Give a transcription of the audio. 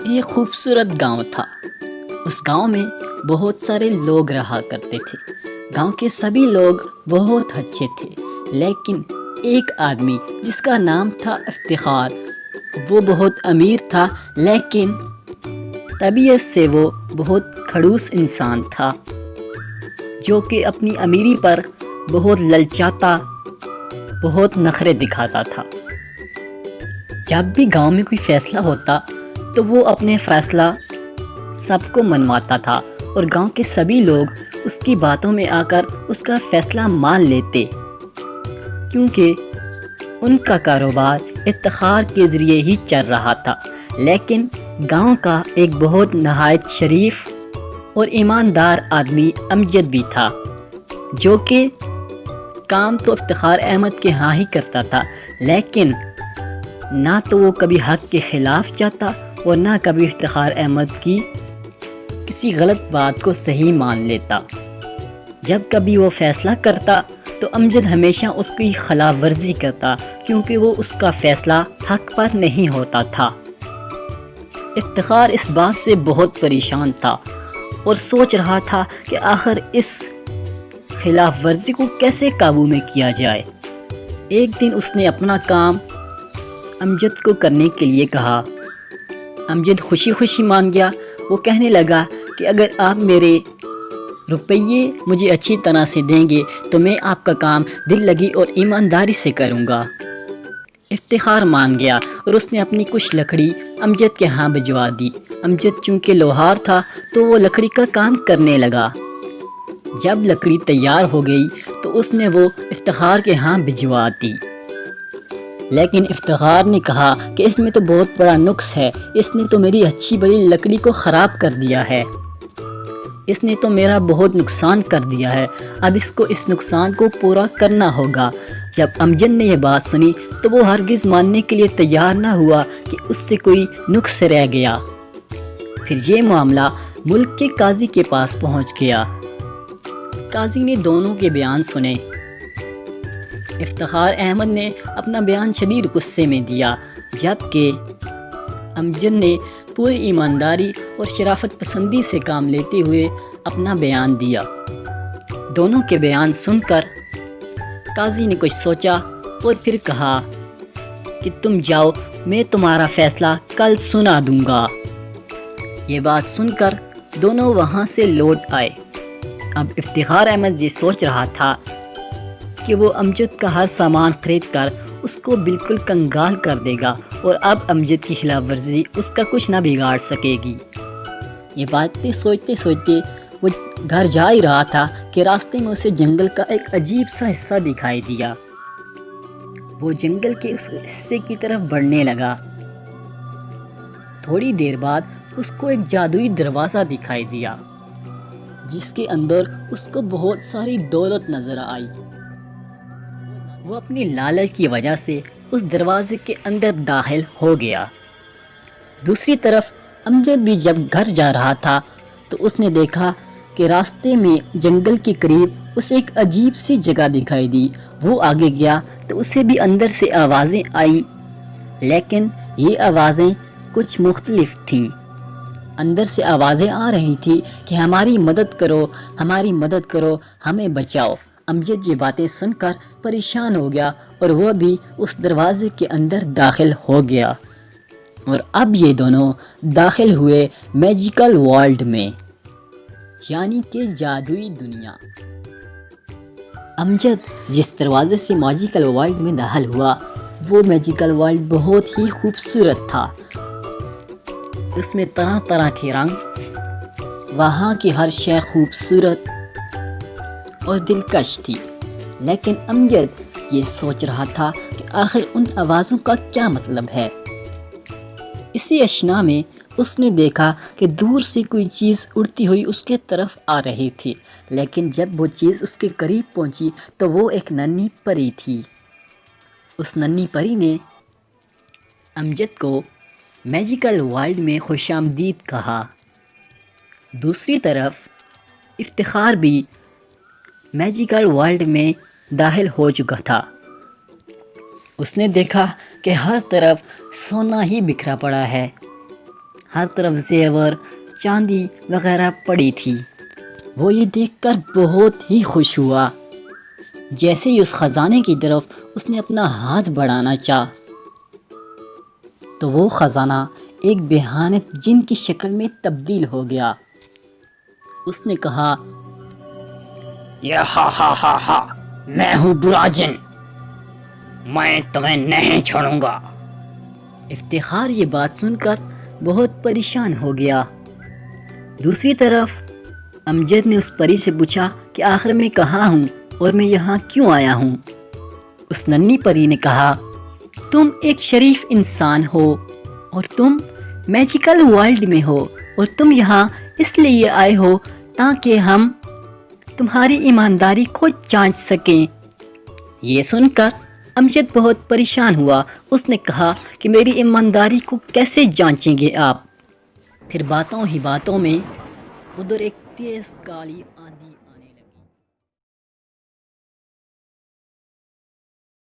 یہ خوبصورت گاؤں تھا۔ اس گاؤں میں بہت سارے لوگ رہا کرتے تھے۔ گاؤں کے سبھی لوگ بہت اچھے تھے، لیکن ایک آدمی جس کا نام تھا افتخار، وہ بہت امیر تھا، لیکن طبیعت سے وہ بہت کھڑوس انسان تھا، جو کہ اپنی امیری پر بہت للچاتا، بہت نخرے دکھاتا تھا۔ جب بھی گاؤں میں کوئی فیصلہ ہوتا تو وہ اپنے فیصلہ سب کو منواتا تھا، اور گاؤں کے سبھی لوگ اس کی باتوں میں آ کر اس کا فیصلہ مان لیتے، کیونکہ ان کا کاروبار افتخار کے ذریعے ہی چل رہا تھا۔ لیکن گاؤں کا ایک بہت نہایت شریف اور ایماندار آدمی امجد بھی تھا، جو کہ کام تو افتخار احمد کے ہاں ہی کرتا تھا، لیکن نہ تو وہ کبھی حق کے خلاف جاتا اور نہ کبھی افتخار احمد کی کسی غلط بات کو صحیح مان لیتا۔ جب کبھی وہ فیصلہ کرتا تو امجد ہمیشہ اس کی خلاف ورزی کرتا، کیونکہ وہ اس کا فیصلہ حق پر نہیں ہوتا تھا۔ افتخار اس بات سے بہت پریشان تھا اور سوچ رہا تھا کہ آخر اس خلاف ورزی کو کیسے قابو میں کیا جائے۔ ایک دن اس نے اپنا کام امجد کو کرنے کے لیے کہا۔ امجد خوشی خوشی مان گیا۔ وہ کہنے لگا کہ اگر آپ میرے روپیے مجھے اچھی طرح سے دیں گے تو میں آپ کا کام دل لگی اور ایمانداری سے کروں گا۔ افتخار مان گیا اور اس نے اپنی کچھ لکڑی امجد کے ہاں بھجوا دی۔ امجد چونکہ لوہار تھا تو وہ لکڑی کا کام کرنے لگا۔ جب لکڑی تیار ہو گئی تو اس نے وہ افتخار کے ہاں بھجوا دی، لیکن افتخار نے کہا کہ اس میں تو بہت بڑا نقص ہے، اس نے تو میری اچھی بڑی لکڑی کو خراب کر دیا ہے، اس نے تو میرا بہت نقصان کر دیا ہے، اب اس کو اس نقصان کو پورا کرنا ہوگا۔ جب امجد نے یہ بات سنی تو وہ ہرگز ماننے کے لیے تیار نہ ہوا کہ اس سے کوئی نقص رہ گیا۔ پھر یہ معاملہ ملک کے قاضی کے پاس پہنچ گیا۔ قاضی نے دونوں کے بیان سنے۔ افتخار احمد نے اپنا بیان شدید غصے میں دیا، جبکہ امجد نے پوری ایمانداری اور شرافت پسندی سے کام لیتے ہوئے اپنا بیان دیا۔ دونوں کے بیان سن کر قاضی نے کچھ سوچا اور پھر کہا کہ تم جاؤ، میں تمہارا فیصلہ کل سنا دوں گا۔ یہ بات سن کر دونوں وہاں سے لوٹ آئے۔ اب افتخار احمد یہ سوچ رہا تھا کہ وہ امجد کا ہر سامان خرید کر اس کو بالکل کنگال کر دے گا، اور اب امجد کی خلاف ورزی اس کا کچھ نہ بگاڑ سکے گی۔ یہ باتیں سوچتے سوچتے وہ گھر جا ہی رہا تھا کہ راستے میں اسے جنگل کا ایک عجیب سا حصہ دکھائی دیا۔ وہ جنگل کے اس حصے کی طرف بڑھنے لگا۔ تھوڑی دیر بعد اس کو ایک جادوئی دروازہ دکھائی دیا، جس کے اندر اس کو بہت ساری دولت نظر آئی۔ وہ اپنی لالچ کی وجہ سے اس دروازے کے اندر داخل ہو گیا۔ دوسری طرف امجد بھی جب گھر جا رہا تھا تو اس نے دیکھا کہ راستے میں جنگل کے قریب اسے ایک عجیب سی جگہ دکھائی دی۔ وہ آگے گیا تو اسے بھی اندر سے آوازیں آئیں، لیکن یہ آوازیں کچھ مختلف تھیں۔ اندر سے آوازیں آ رہی تھی کہ ہماری مدد کرو، ہماری مدد کرو، ہمیں بچاؤ۔ امجد یہ باتیں سن کر پریشان ہو گیا اور وہ بھی اس دروازے کے اندر داخل ہو گیا، اور اب یہ دونوں داخل ہوئے میجیکل ورلڈ میں، یعنی کہ جادوئی دنیا۔ امجد جس دروازے سے میجیکل ورلڈ میں داخل ہوا، وہ میجیکل ورلڈ بہت ہی خوبصورت تھا۔ اس میں طرح طرح کے رنگ، وہاں کی ہر شے خوبصورت اور دلکش تھی، لیکن امجد یہ سوچ رہا تھا کہ آخر ان آوازوں کا کیا مطلب ہے۔ اسی اشنا میں اس نے دیکھا کہ دور سے کوئی چیز اڑتی ہوئی اس کے طرف آ رہی تھی، لیکن جب وہ چیز اس کے قریب پہنچی تو وہ ایک ننھی پری تھی۔ اس ننھی پری نے امجد کو میجیکل ورلڈ میں خوش آمدید کہا۔ دوسری طرف افتخار بھی میجیکل ورلڈ میں داخل ہو چکا تھا۔ اس نے دیکھا کہ ہر طرف سونا ہی بکھرا پڑا ہے۔ ہر طرف زیور چاندی وغیرہ پڑی تھی۔ وہ یہ دیکھ کر بہت ہی خوش ہوا۔ جیسے ہی اس خزانے کی طرف اس نے اپنا ہاتھ بڑھانا چاہا تو وہ خزانہ ایک بھیانک جن کی شکل میں تبدیل ہو گیا۔ اس نے کہا، یا ہا ہا ہا ہا، میں ہوں برا جن، میں تمہیں نہیں چھوڑوں گا۔ افتخار یہ بات سن کر بہت پریشان ہو گیا۔ دوسری طرف امجد نے اس پری سے پوچھا کہ آخر میں کہاں ہوں اور میں یہاں کیوں آیا ہوں؟ اس ننھی پری نے کہا، تم ایک شریف انسان ہو اور تم میجیکل ورلڈ میں ہو اور تم یہاں اس لیے آئے ہو تاکہ ہم تمہاری ایمانداری کو جانچ سکیں۔ یہ سن کر امجد بہت پریشان ہوا۔ اس نے کہا کہ میری ایمانداری کو کیسے جانچیں گے آپ؟ پھر باتوں ہی باتوں میں ادھر ایک تیز کالی